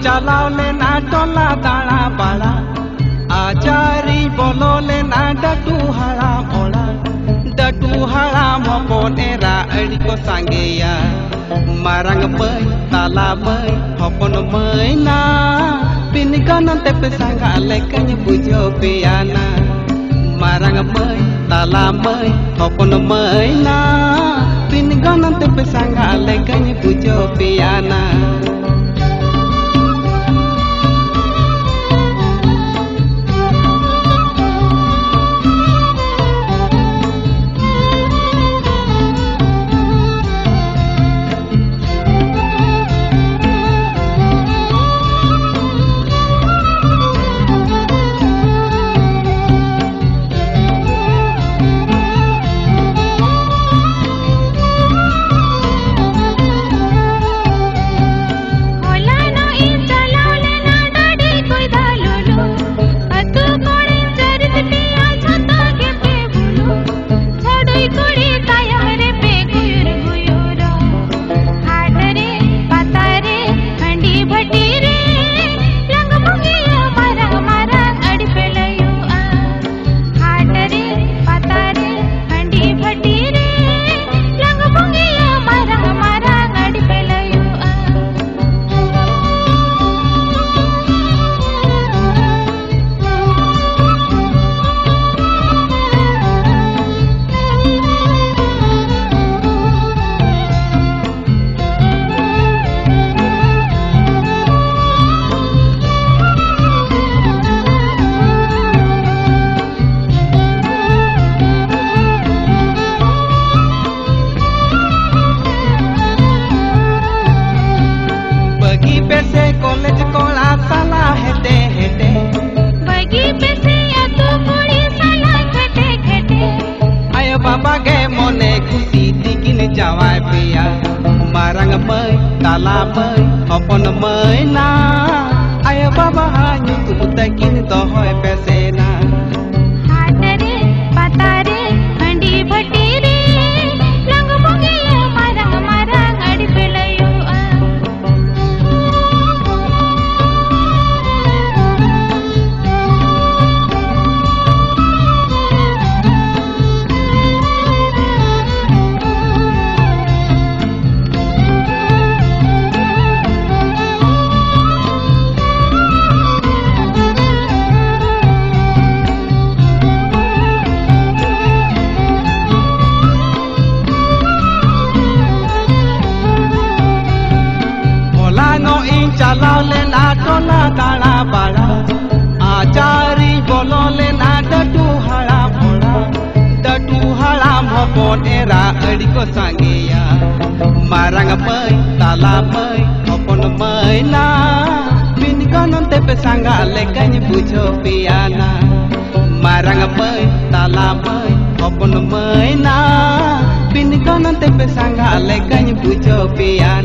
चलाव लेना टोला दाड़ा बाड़ा आचारी बोलो लेना डटू हड़ाम ओड़ा डटू हड़ाम हपन एरा अड़ी को सांगेया मारंग मई ताला मई हपन मई ना पिन गनते पे सांगा लेकन बुझो पियाना मारंग मई ताला मई हपन मई ना पिन गनते पे सांगा लेकन बुझो पियाना जावाय पिया मारंग मई ताला मई हपन मई ना आय बाबा ᱧᱩᱛᱩᱢ तकिन दोहय पेसेना हाट रे पता रे हंडी भटी रे लंग बंगिया मारंग मारंग अड़ी पेलयो चलाव लेना टोला दाड़ा बाड़ा आचारी बोलो लेना डटू हड़ाम ओड़ा डटू हड़ाम हपन एरा अड़ी को सांगेया मारंग मई ताला मई हपन मई ना पिन गनते पे सांगा लेकन बुझो पियाना मारंग मई ताला मई हपन मई ना पिन गनते पे सांगा लेकन बुझो पियाना